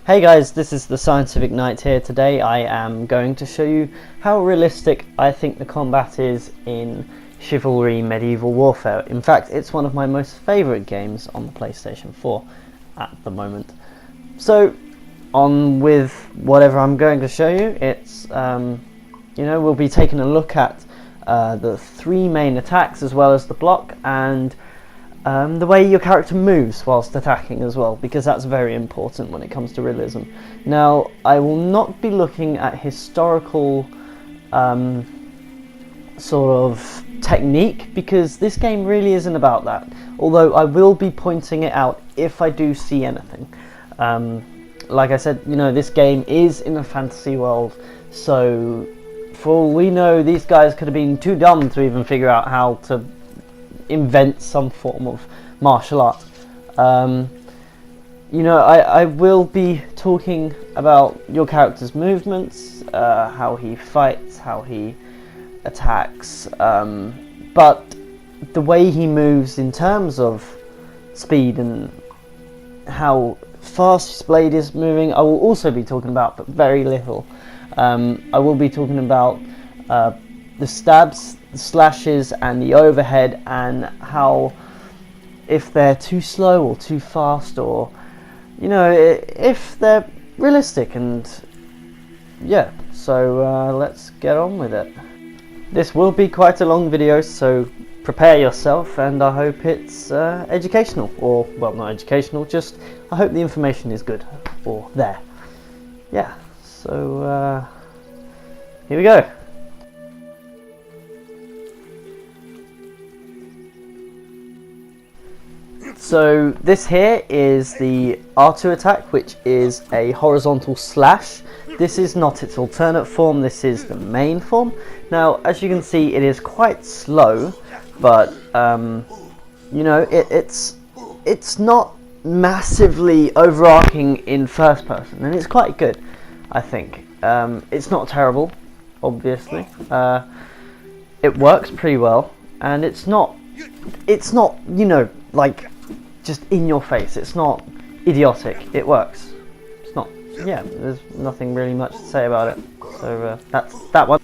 Hey guys, this is the Scientific Knight here. Today I am going to show you how realistic I think the combat is in Chivalry Medieval Warfare. In fact, it's one of my most favourite games on the PlayStation 4 at the moment. So, on with whatever I'm going to show you, it's, we'll be taking a look at the three main attacks as well as the block, and the way your character moves whilst attacking as well, because that's very important when it comes to realism. Now, I will not be looking at historical sort of technique, because this game really isn't about that, although I will be pointing it out if I do see anything. Like I said, this game is in a fantasy world, so for all we know, these guys could have been too dumb to even figure out how to invent some form of martial art. I will be talking about your character's movements, how he fights, how he attacks, but the way he moves in terms of speed and how fast his blade is moving, I will also be talking about, but very little. I will be talking about the stabs, the slashes and the overhead, and how if they're too slow or too fast, or if they're realistic. And yeah, so let's get on with it. This will be quite a long video, so prepare yourself, and I hope it's educational, or well, not educational, just I hope the information is good or there. Yeah, so here we go. So this here is the R2 attack, which is a horizontal slash. This is not its alternate form, this is the main form. Now, as you can see, it is quite slow, but it's not massively overarching in first person, and it's quite good, I think. It's not terrible, obviously. It works pretty well, and it's not like just in your face. It's not idiotic. It works. It's not. Yeah, there's nothing really much to say about it. So that's that one.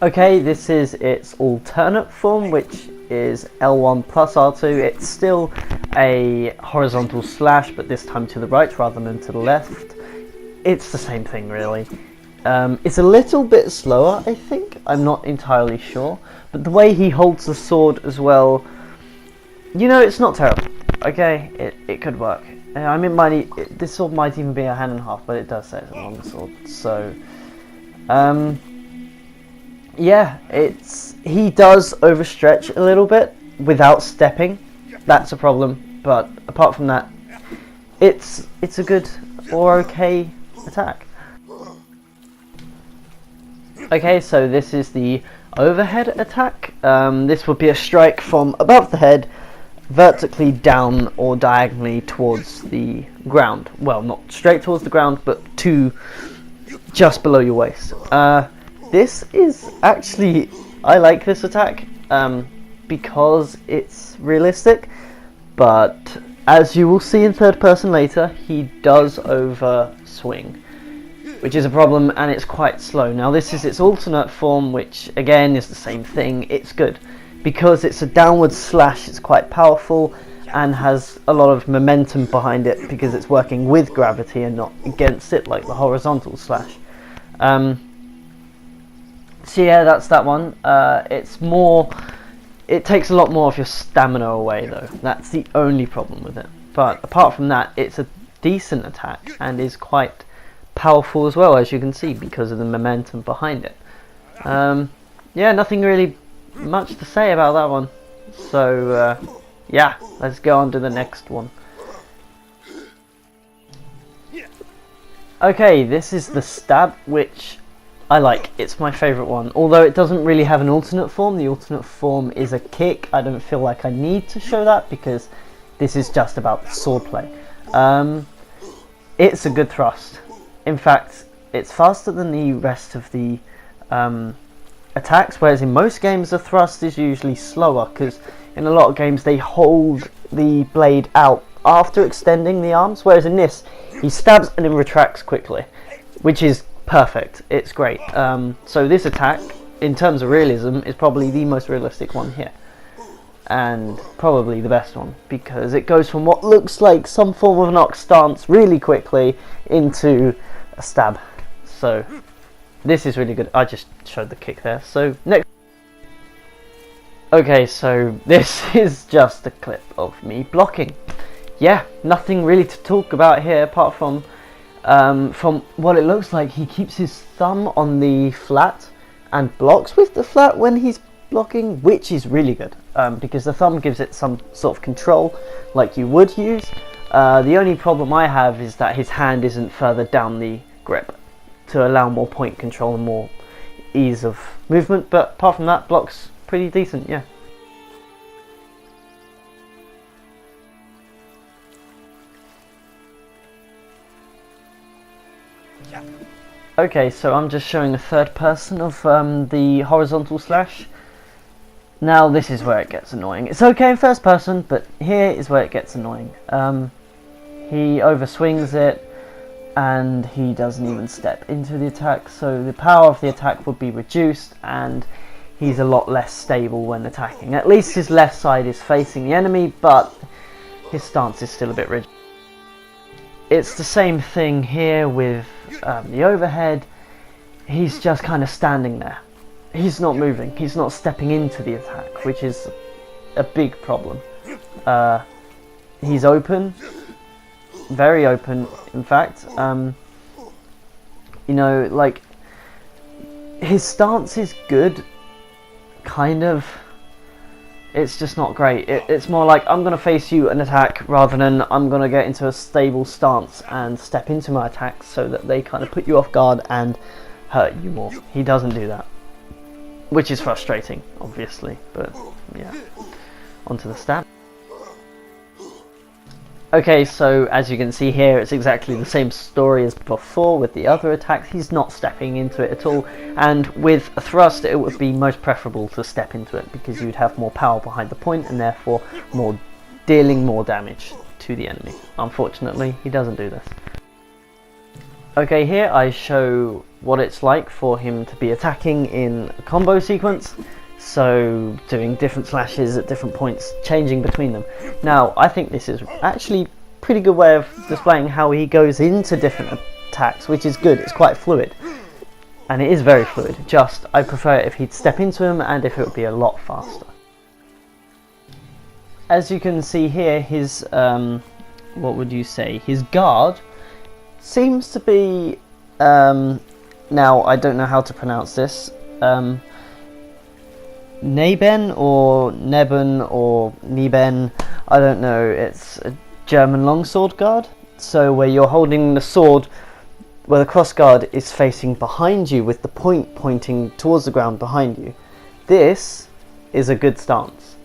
Okay, this is its alternate form, which is L1 plus R2. It's still a horizontal slash, but this time to the right rather than to the left. It's the same thing, really. It's a little bit slower, I think. I'm not entirely sure, but the way he holds the sword as well, it's not terrible. Okay, it could work. I mean, this sword might even be a hand and a half, but it does say it's a long sword. So, yeah, he does overstretch a little bit without stepping. That's a problem. But apart from that, it's a good or okay attack. Okay, so this is the overhead attack. This would be a strike from above the head, vertically down or diagonally towards the ground. Well, not straight towards the ground, but to just below your waist. This is actually, I like this attack because it's realistic, but as you will see in third person later, he does overswing, which is a problem, and it's quite slow. Now, this is its alternate form, which again is the same thing. It's good because it's a downward slash. It's quite powerful and has a lot of momentum behind it because it's working with gravity and not against it like the horizontal slash. So yeah, that's that one. It takes a lot more of your stamina away, though. That's the only problem with it. But apart from that, it's a decent attack and is quite powerful as well, as you can see, because of the momentum behind it. Yeah, nothing really much to say about that one. So yeah, let's go on to the next one. Okay, this is the stab, which I like. It's my favourite one, although it doesn't really have an alternate form. The alternate form is a kick. I don't feel like I need to show that because this is just about swordplay. It's a good thrust. In fact, it's faster than the rest of the attacks, whereas in most games the thrust is usually slower, because in a lot of games they hold the blade out after extending the arms, whereas in this He stabs and then retracts quickly, which is perfect. It's great. So this attack, in terms of realism, is probably the most realistic one here, and probably the best one, because it goes from what looks like some form of an ox stance really quickly into a stab. So this is really good. I just showed the kick there. So next. Okay, so this is just a clip of me blocking. Yeah, nothing really to talk about here apart from what it looks like. He keeps his thumb on the flat and blocks with the flat when he's blocking, which is really good, because the thumb gives it some sort of control like you would use. The only problem I have is that his hand isn't further down the grip to allow more point control and more ease of movement, but apart from that, blocks pretty decent, yeah. Okay, so I'm just showing a third person of the horizontal slash. Now this is where it gets annoying. It's okay in first person, but here is where it gets annoying. He overswings it, and he doesn't even step into the attack, so the power of the attack would be reduced, and he's a lot less stable when attacking. At least his left side is facing the enemy, but his stance is still a bit rigid. It's the same thing here with the overhead. He's just kind of standing there. He's not moving. He's not stepping into the attack, which is a big problem. He's open, very open, in fact. You know, like, his stance is good, kind of. It's just not great. It's more like, I'm going to face you and attack, rather than I'm going to get into a stable stance and step into my attacks so that they kind of put you off guard and hurt you more. He doesn't do that, which is frustrating, obviously, but yeah. Onto the stab. Okay, so as you can see here, it's exactly the same story as before with the other attacks. He's not stepping into it at all, and with a thrust it would be most preferable to step into it, because you'd have more power behind the point and therefore dealing more damage to the enemy. Unfortunately, he doesn't do this. Okay, here I show what it's like for him to be attacking in a combo sequence. So doing different slashes at different points, changing between them. Now, I think this is actually a pretty good way of displaying how he goes into different attacks, which is good. It's quite fluid, and it is very fluid. Just, I prefer it if he'd step into him and if it would be a lot faster. As you can see here, his, what would you say, his guard seems to be, now I don't know how to pronounce this, Neben or Neben or Nieben, I don't know. It's a German longsword guard, so where you're holding the sword, where the cross guard is facing behind you with the point pointing towards the ground behind you. This is a good stance,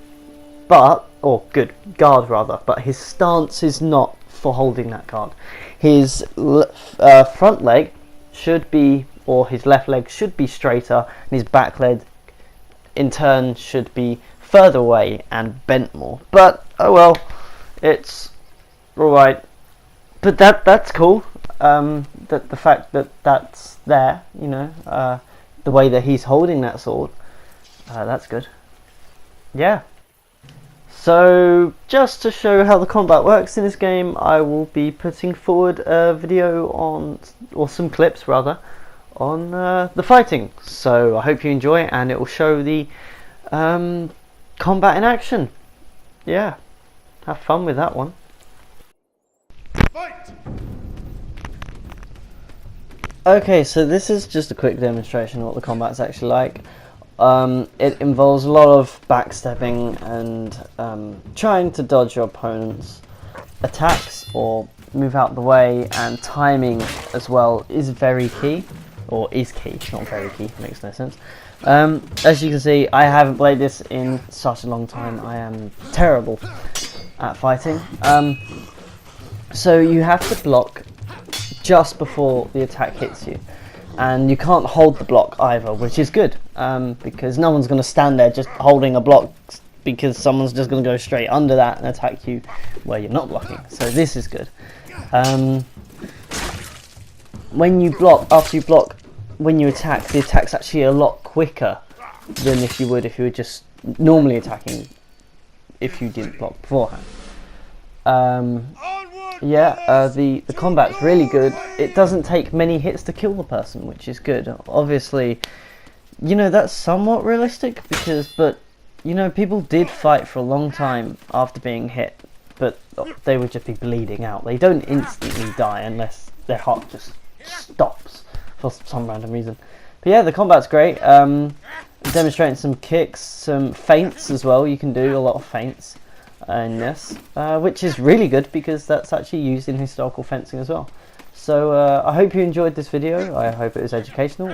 or good guard rather, but his stance is not for holding that guard. His front leg should be, or his left leg should be straighter, and his back leg in turn should be further away and bent more. But oh well, it's alright. But that's cool. That the fact that that's there, you know, the way that he's holding that sword, that's good. Yeah. So just to show how the combat works in this game, I will be putting forward a video on, or some clips rather, on the fighting. So I hope you enjoy it, and it will show the combat in action. Yeah, have fun with that one. Fight! Okay, so this is just a quick demonstration of what the combat's actually like. It involves a lot of backstepping and trying to dodge your opponent's attacks or move out the way, and timing as well is very key. Or is key, not very key, makes no sense. As you can see, I haven't played this in such a long time. I am terrible at fighting. So you have to block just before the attack hits you. And you can't hold the block either, which is good. Because no one's going to stand there just holding a block, because someone's just going to go straight under that and attack you where you're not blocking. So this is good. when you block, after you block, when you attack, the attack's actually a lot quicker than if you were just normally attacking if you didn't block beforehand. The combat's really good. It doesn't take many hits to kill the person, which is good. Obviously, you know, that's somewhat realistic but you know, people did fight for a long time after being hit, but they would just be bleeding out. They don't instantly die unless their heart just stops for some random reason. But yeah, the combat's great. Demonstrating some kicks, some feints as well. You can do a lot of feints in this, which is really good because that's actually used in historical fencing as well. So I hope you enjoyed this video. I hope it was educational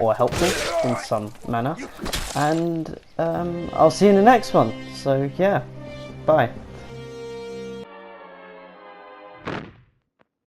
or helpful in some manner, and I'll see you in the next one. So yeah, bye.